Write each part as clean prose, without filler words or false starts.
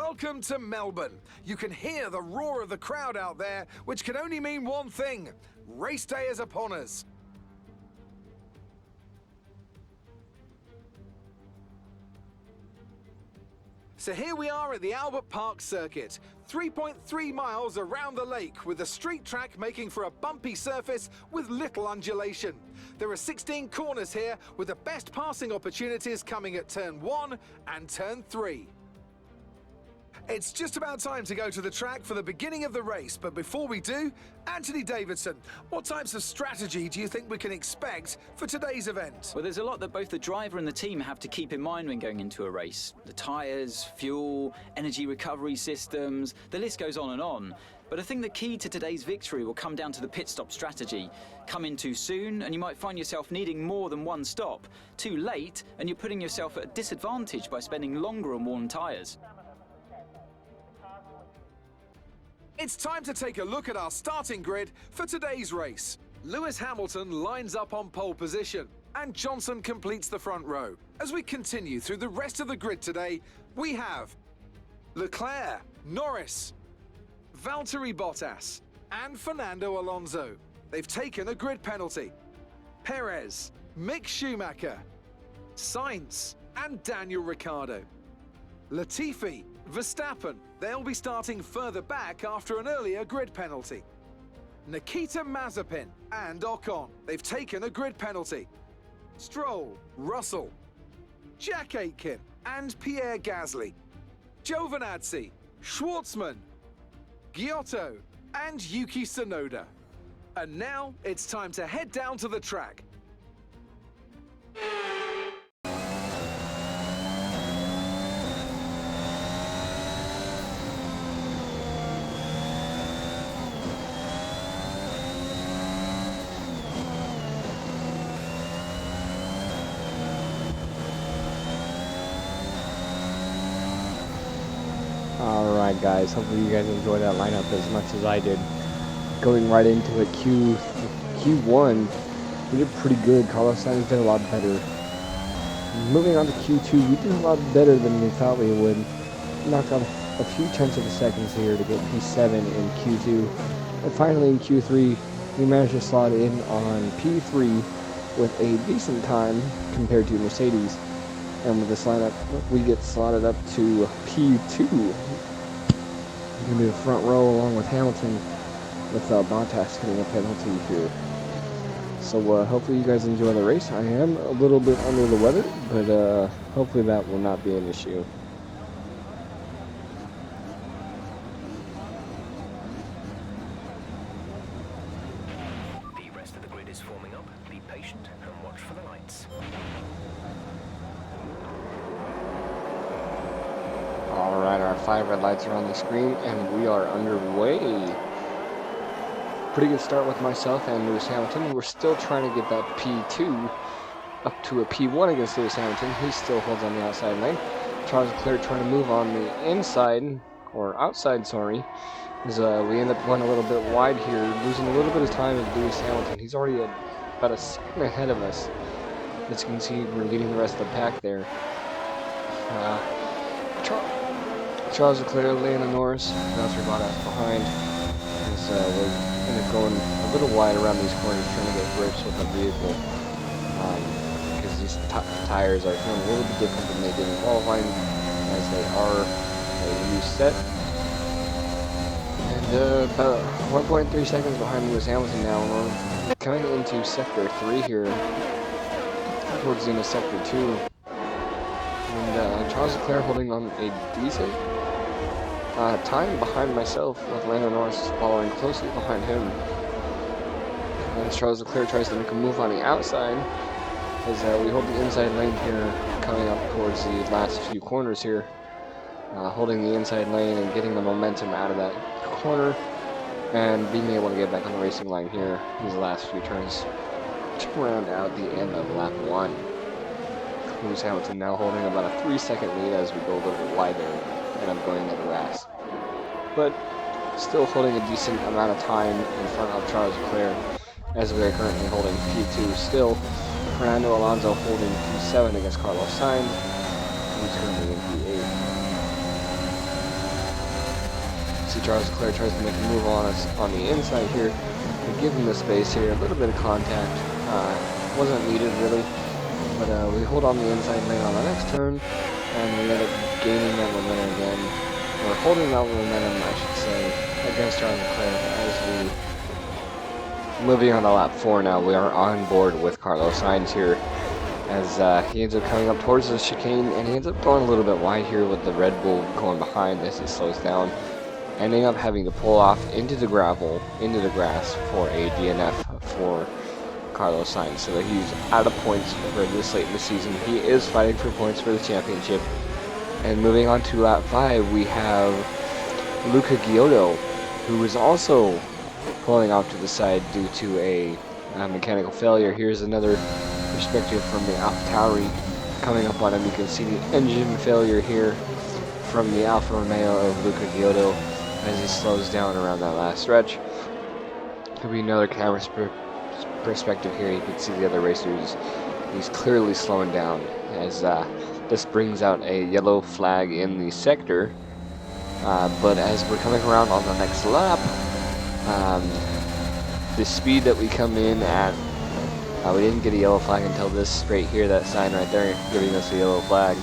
Welcome to Melbourne. You can hear the roar of the crowd out there, which can only mean one thing. Race day is upon us. So here we are at the Albert Park circuit, 3.3 miles around the lake, with the street track making for a bumpy surface with little undulation. There are 16 corners here, with the best passing opportunities coming at turn 1 and turn 3. It's just about time to go to the track for the beginning of the race, but before we do, Anthony Davidson, what types of strategy do you think we can expect for today's event? Well, there's a lot that both the driver and the team have to keep in mind when going into a race. The tyres, fuel, energy recovery systems, the list goes on and on. But I think the key to today's victory will come down to the pit stop strategy. Come in too soon and you might find yourself needing more than one stop. Too late and you're putting yourself at a disadvantage by spending longer on worn tyres. It's time to take a look at our starting grid for today's race. Lewis Hamilton lines up on pole position, and Johnson completes the front row. As we continue through the rest of the grid today, we have Leclerc, Norris, Valtteri Bottas, and Fernando Alonso. They've taken a grid penalty. Perez, Mick Schumacher, Sainz, and Daniel Ricciardo. Latifi, Verstappen, they'll be starting further back after an earlier grid penalty. Nikita Mazepin and Ocon, they've taken a grid penalty. Stroll, Russell, Jack Aitken and Pierre Gasly. Giovinazzi, Schwartzman, Giotto and Yuki Tsunoda. And now it's time to head down to the track. Alright guys, hopefully you guys enjoyed that lineup as much as I did. Going right into it, Q1, we did pretty good. Carlos Sainz did a lot better. Moving on to Q2, we did a lot better than we thought we would. Knocked out a few tenths of a seconds here to get P7 in Q2. And finally in Q3, we managed to slot in on P3 with a decent time compared to Mercedes. And with this lineup, we get slotted up to P2. Going to be the front row along with Hamilton, with Bottas getting a penalty here. So hopefully you guys enjoy the race. I am a little bit under the weather, but hopefully that will not be an issue. The rest of the grid is forming up. Be patient and watch for the lights. Alright, our 5 red lights are on the screen, and we are underway. Pretty good start with myself and Lewis Hamilton. We're still trying to get that P2 up to a P1 against Lewis Hamilton. He still holds on the outside lane. Charles Leclerc trying to move on the inside, or outside, sorry, as we end up going a little bit wide here, losing a little bit of time with Lewis Hamilton. He's already about a second ahead of us. As you can see, we're leading the rest of the pack there. Charles Leclerc, Lando Norris, Valtteri Bottas behind, as we're kind of going a little wide around these corners, trying to get grips with the vehicle, because these tires are feeling a little bit different than they did in qualifying, as they are a new set. And about 1.3 seconds behind Lewis Hamilton now. We're coming into Sector 3 here, towards the end of Sector 2. And Charles Leclerc holding on a decent time behind myself, with Lando Norris following closely behind him. And Charles Leclerc tries to make a move on the outside, as we hold the inside lane here, coming up towards the last few corners here. Holding the inside lane and getting the momentum out of that corner, and being able to get back on the racing line here these last few turns to round out the end of lap 1. Lewis Hamilton now holding about a 3-second lead as we go a little bit wider and I'm going at the RAS. But still holding a decent amount of time in front of Charles Leclerc, as we are currently holding P2 still. Fernando Alonso holding P7 against Carlos Sainz, who's currently in P8. See Charles Leclerc tries to make a move on us on the inside here. We give him the space here, a little bit of contact. Wasn't needed really, but we hold on the inside lane on the next turn, and we end up gaining that momentum again. We're holding that momentum, I should say, against Charles Leclerc as we moving on to lap 4 now. We are on board with Carlos Sainz here as he ends up coming up towards the chicane, and he ends up going a little bit wide here with the Red Bull going behind as he slows down, ending up having to pull off into the gravel, into the grass for a DNF for Carlos Sainz, so that he's out of points for this late in the season. He is fighting for points for the championship. And moving on to lap 5, we have Luca Giotto, who is also pulling off to the side due to a mechanical failure. Here's another perspective from the AlphaTauri coming up on him. You can see the engine failure here from the Alfa Romeo of Luca Giotto as he slows down around that last stretch. Could be another camera perspective here. You can see the other racers. He's clearly slowing down as this brings out a yellow flag in the sector. But as we're coming around on the next lap, the speed that we come in at, we didn't get a yellow flag until this right here, that sign right there giving us a yellow flag.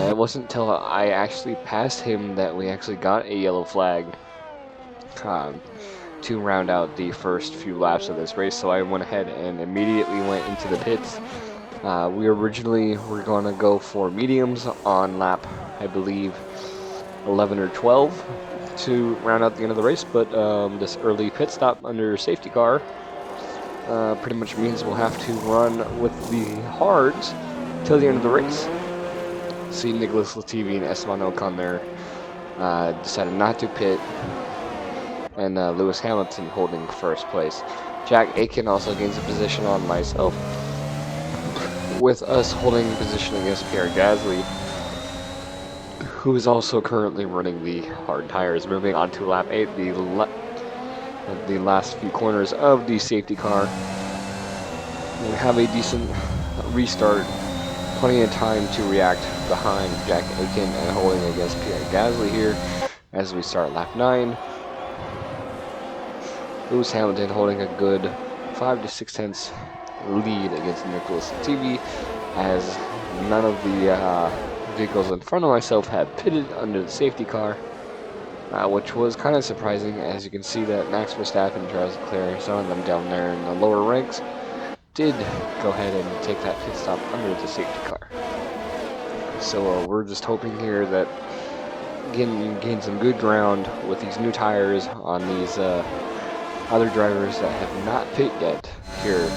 It wasn't until I actually passed him that we actually got a yellow flag to round out the first few laps of this race, so I went ahead and immediately went into the pits. We originally were going to go for mediums on lap, I believe, 11 or 12 to round out the end of the race, but this early pit stop under safety car pretty much means we'll have to run with the hards till the end of the race. See Nicholas Latifi and Esteban Ocon there decided not to pit, and Lewis Hamilton holding first place. Jack Aitken also gains a position on myself, with us holding position against Pierre Gasly, who is also currently running the hard tires. Moving on to lap 8, the last few corners of the safety car. We have a decent restart, plenty of time to react behind Jack Aitken and holding against Pierre Gasly here as we start lap 9. Lewis Hamilton holding a good 5 to 6 tenths lead against Nicholas Latifi, as none of the vehicles in front of myself had pitted under the safety car, which was kind of surprising, as you can see that Max Verstappen and Charles Leclerc, some of them down there in the lower ranks, did go ahead and take that pit stop under the safety car. So we're just hoping here that gain some good ground with these new tires on these other drivers that have not pit yet here.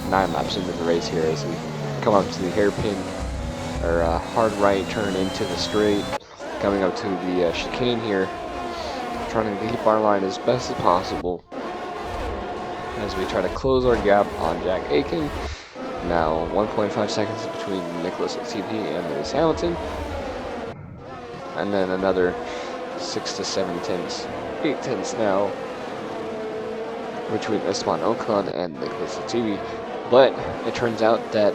9 laps into the race here as we come up to the hairpin or hard right turn into the straight, coming up to the chicane here, trying to keep our line as best as possible as we try to close our gap on Jack Aitken. Now 1.5 seconds between Nicholas Latifi and Lewis Hamilton, and then another 6 to 7 tenths, 8 tenths now between Esteban Ocon and Nicholas Latifi. But it turns out that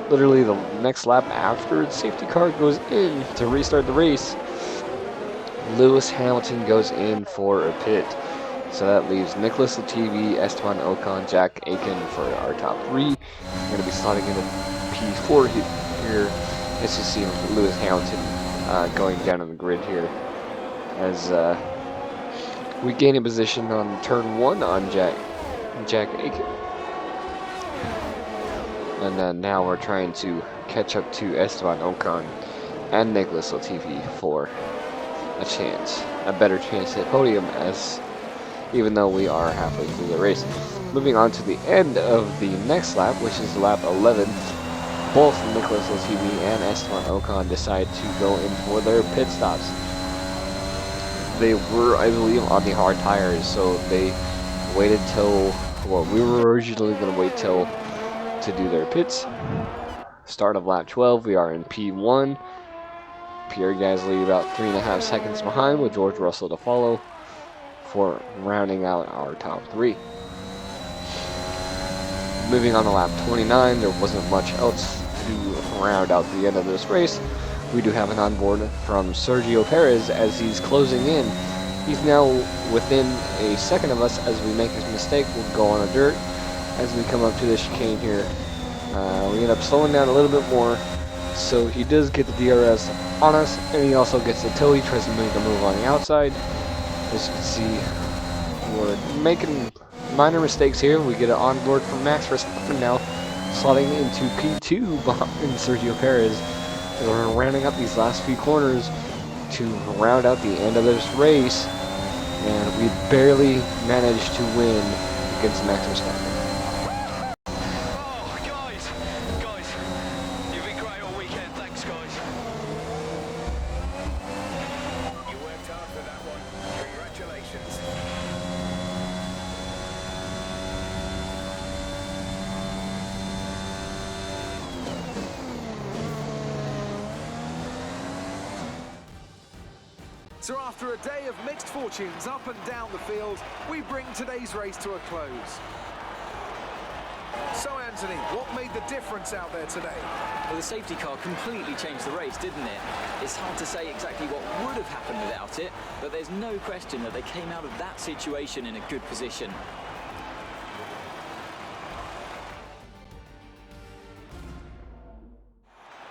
literally the next lap after the safety car goes in to restart the race, Lewis Hamilton goes in for a pit. So that leaves Nicholas Latifi, Esteban Ocon, Jack Aitken for our top 3. We're going to be slotting into P4 here. As you see Lewis Hamilton going down on the grid here as we gain a position on turn 1 on Jack Aitken. And then now we're trying to catch up to Esteban Ocon and Nicholas Latifi for a better chance at podium, as even though we are halfway through the race. Moving on to the end of the next lap, which is lap 11, both Nicholas Latifi and Esteban Ocon decide to go in for their pit stops. They were, I believe, on the hard tires, so they waited till, well, we were originally going to wait till to do their pits. Start of lap 12, we are in P1. Pierre Gasly about 3.5 seconds behind, with George Russell to follow for rounding out our top 3. Moving on to lap 29, there wasn't much else to round out the end of this race. we do have an onboard from Sergio Perez as he's closing in. He's now within a second of us as we make this mistake. We'll go on a dirt as we come up to the chicane here. We end up slowing down a little bit more, so he does get the DRS on us, and he also gets the toe. He tries to make a move on the outside. As you can see, we're making minor mistakes here. We get an onboard from Max Verstappen now, slotting into P2 behind Sergio Perez. And we're rounding up these last few corners to round out the end of this race, and we barely managed to win against Max Verstappen. Oh, guys, you've been great all weekend. Thanks, guys. You worked hard for that one. Congratulations. So after a day of mixed fortunes up and down the field, we bring today's race to a close. So Anthony, what made the difference out there today? Well, the safety car completely changed the race, didn't it? It's hard to say exactly what would have happened without it, but there's no question that they came out of that situation in a good position.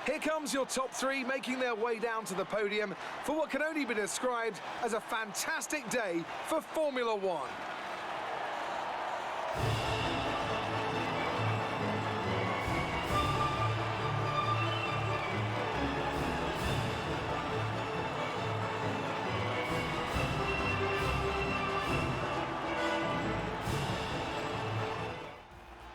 Here comes your top three making their way down to the podium for what can only be described as a fantastic day for Formula One.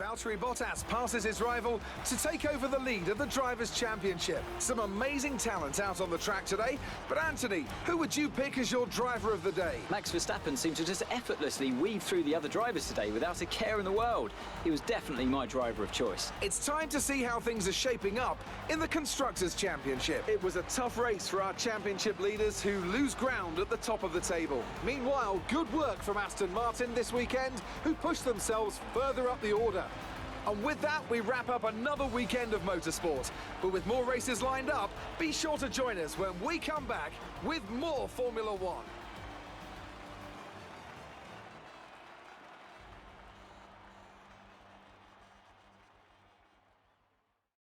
Valtteri Bottas passes his rival to take over the lead of the Drivers' Championship. Some amazing talent out on the track today, but Anthony, who would you pick as your driver of the day? Max Verstappen seemed to just effortlessly weave through the other drivers today without a care in the world. He was definitely my driver of choice. It's time to see how things are shaping up in the Constructors' Championship. It was a tough race for our championship leaders who lose ground at the top of the table. Meanwhile, good work from Aston Martin this weekend, who pushed themselves further up the order. And with that, we wrap up another weekend of motorsport. But with more races lined up, be sure to join us when we come back with more Formula One.